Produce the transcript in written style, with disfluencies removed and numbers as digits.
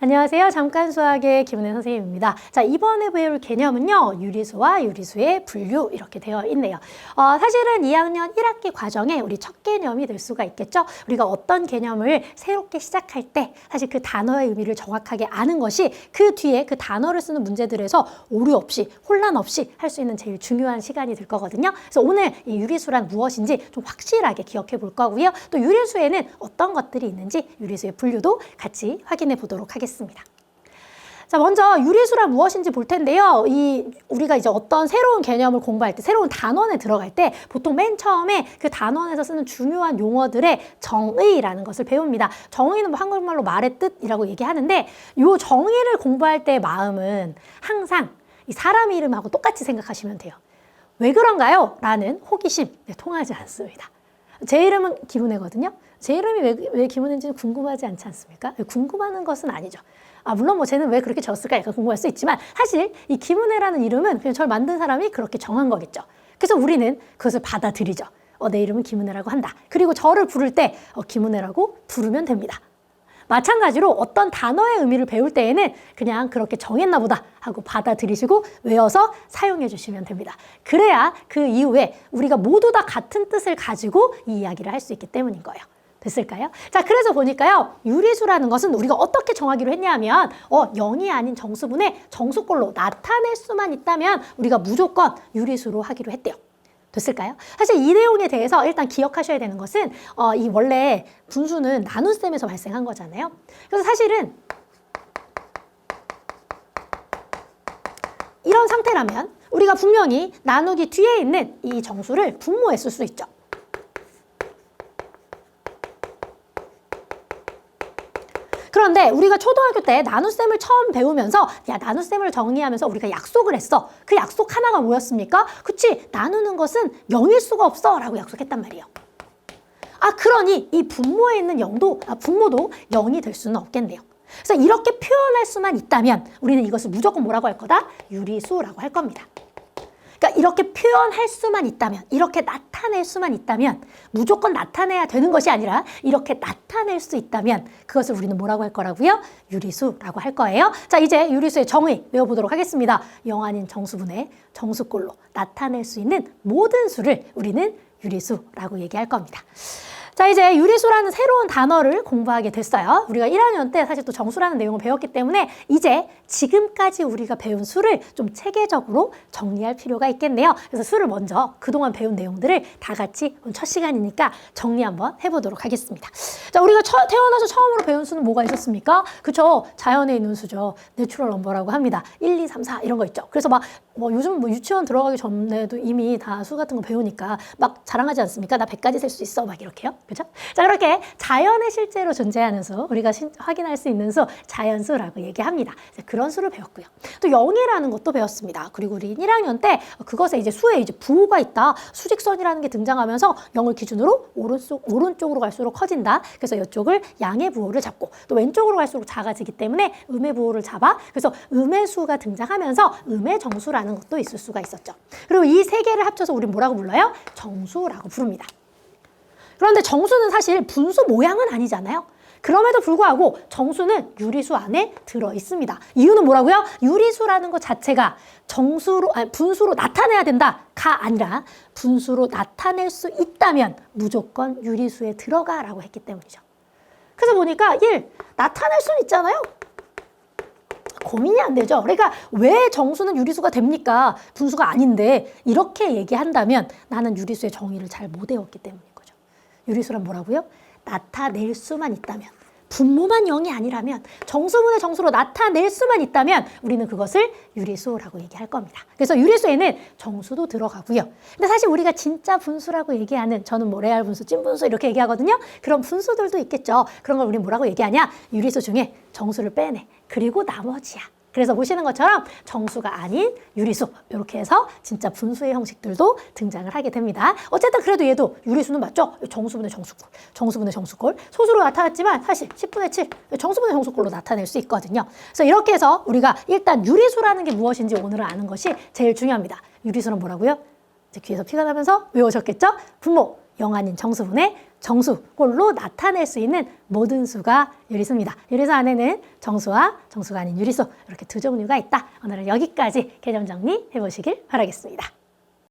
안녕하세요. 잠깐 수학의 김은혜 선생님입니다. 자, 이번에 배울 개념은요, 유리수와 유리수의 분류 이렇게 되어 있네요. 사실은 2학년 1학기 과정에 우리 첫 개념이 될 수가 있겠죠. 우리가 어떤 개념을 새롭게 시작할 때 사실 그 단어의 의미를 정확하게 아는 것이 그 뒤에 그 단어를 쓰는 문제들에서 오류 없이 혼란 없이 할 수 있는 제일 중요한 시간이 될 거거든요. 그래서 오늘 이 유리수란 무엇인지 좀 확실하게 기억해 볼 거고요. 또 유리수에는 어떤 것들이 있는지 유리수의 분류도 같이 확인해 보도록 하겠습니다. 자, 먼저 유리수란 무엇인지 볼 텐데요. 우리가 이제 어떤 새로운 개념을 공부할 때, 새로운 단원에 들어갈 때 보통 맨 처음에 그 단원에서 쓰는 중요한 용어들의 정의라는 것을 배웁니다. 정의는 뭐 한국말로 말의 뜻이라고 얘기하는데 이 정의를 공부할 때의 마음은 항상 이 사람 이름하고 똑같이 생각하시면 돼요. 왜 그런가요? 라는 호기심 통하지 않습니다. 제 이름은 김은혜거든요. 제 이름이 왜 김은혜인지는 궁금하지 않지 않습니까? 궁금하는 것은 아니죠. 물론 뭐 쟤는 왜 그렇게 지었을까 약간 궁금할 수 있지만 사실 이 김은혜라는 이름은 그냥 저를 만든 사람이 그렇게 정한 거겠죠. 그래서 우리는 그것을 받아들이죠. 내 이름은 김은혜라고 한다. 그리고 저를 부를 때 김은혜라고 부르면 됩니다. 마찬가지로 어떤 단어의 의미를 배울 때에는 그냥 그렇게 정했나 보다 하고 받아들이시고 외워서 사용해 주시면 됩니다. 그래야 그 이후에 우리가 모두 다 같은 뜻을 가지고 이 이야기를 할 수 있기 때문인 거예요. 됐을까요? 자, 그래서 보니까요, 유리수라는 것은 우리가 어떻게 정하기로 했냐면 0이 아닌 정수분의 정수꼴로 나타낼 수만 있다면 우리가 무조건 유리수로 하기로 했대요. 됐을까요? 사실 이 내용에 대해서 일단 기억하셔야 되는 것은 이 원래 분수는 나눗셈에서 발생한 거잖아요. 그래서 사실은 이런 상태라면 우리가 분명히 나누기 뒤에 있는 이 정수를 분모에 쓸 수 있죠. 그런데 우리가 초등학교 때 나눗셈을 처음 배우면서 나눗셈을 정리하면서 우리가 약속을 했어. 그 약속 하나가 뭐였습니까? 그치, 나누는 것은 0일 수가 없어 라고 약속했단 말이에요. 그러니 이 분모에 있는 분모도 0이 될 수는 없겠네요. 그래서 이렇게 표현할 수만 있다면 우리는 이것을 무조건 뭐라고 할 거다? 유리수라고 할 겁니다. 그러니까 이렇게 표현할 수만 있다면, 이렇게 나타낼 수만 있다면 무조건 나타내야 되는 것이 아니라 이렇게 나타낼 수 있다면 그것을 우리는 뭐라고 할 거라고요? 유리수라고 할 거예요. 자, 이제 유리수의 정의 외워보도록 하겠습니다. 0 아닌 정수분의 정수꼴로 나타낼 수 있는 모든 수를 우리는 유리수라고 얘기할 겁니다. 자, 이제 유리수라는 새로운 단어를 공부하게 됐어요. 우리가 1학년 때 사실 또 정수라는 내용을 배웠기 때문에 이제 지금까지 우리가 배운 수를 좀 체계적으로 정리할 필요가 있겠네요. 그래서 수를 먼저 그동안 배운 내용들을 다 같이 첫 시간이니까 정리 한번 해보도록 하겠습니다. 자, 우리가 태어나서 처음으로 배운 수는 뭐가 있었습니까? 그쵸? 자연에 있는 수죠. 내추럴 넘버라고 합니다. 1, 2, 3, 4 이런 거 있죠. 그래서 요즘 유치원 들어가기 전에도 이미 다 수 같은 거 배우니까 막 자랑하지 않습니까? 나 100까지 셀 수 있어. 막 이렇게요. 그죠? 자, 그렇게 자연에 실제로 존재하는 수, 우리가 확인할 수 있는 수, 자연수라고 얘기합니다. 그런 수를 배웠고요. 또 0이라는 것도 배웠습니다. 그리고 우리 1학년 때 그것에 이제 수에 이제 부호가 있다. 수직선이라는 게 등장하면서 0을 기준으로 오른쪽으로 갈수록 커진다. 그래서 이쪽을 양의 부호를 잡고 또 왼쪽으로 갈수록 작아지기 때문에 음의 부호를 잡아. 그래서 음의 수가 등장하면서 음의 정수라는 것도 있을 수가 있었죠. 그리고 이 세 개를 합쳐서 우리 뭐라고 불러요? 정수라고 부릅니다. 그런데 정수는 사실 분수 모양은 아니잖아요. 그럼에도 불구하고 정수는 유리수 안에 들어 있습니다. 이유는 뭐라고요? 유리수라는 것 자체가 분수로 나타내야 된다가 아니라 분수로 나타낼 수 있다면 무조건 유리수에 들어가라고 했기 때문이죠. 그래서 보니까 1, 나타낼 수는 있잖아요. 고민이 안 되죠. 그러니까 왜 정수는 유리수가 됩니까? 분수가 아닌데 이렇게 얘기한다면 나는 유리수의 정의를 잘 못 외웠기 때문인 거죠. 유리수란 뭐라고요? 나타낼 수만 있다면, 분모만 0이 아니라면, 정수분의 정수로 나타낼 수만 있다면 우리는 그것을 유리수라고 얘기할 겁니다. 그래서 유리수에는 정수도 들어가고요. 근데 사실 우리가 진짜 분수라고 얘기하는, 저는 뭐 레알 분수, 찐 분수 이렇게 얘기하거든요. 그런 분수들도 있겠죠. 그런 걸 우리 뭐라고 얘기하냐? 유리수 중에 정수를 빼내. 그리고 나머지야. 그래서 보시는 것처럼 정수가 아닌 유리수 이렇게 해서 진짜 분수의 형식들도 등장을 하게 됩니다. 어쨌든 그래도 얘도 유리수는 맞죠? 정수분의 정수꼴, 정수분의 정수꼴. 소수로 나타났지만 사실 10분의 7 정수분의 정수꼴로 나타낼 수 있거든요. 그래서 이렇게 해서 우리가 일단 유리수라는 게 무엇인지 오늘은 아는 것이 제일 중요합니다. 유리수는 뭐라고요? 이제 귀에서 피가 나면서 외우셨겠죠? 분모 영 아닌 정수분의 정수꼴로 나타낼 수 있는 모든 수가 유리수입니다. 유리수 안에는 정수와 정수가 아닌 유리수 이렇게 두 종류가 있다. 오늘은 여기까지 개념 정리해 보시길 바라겠습니다.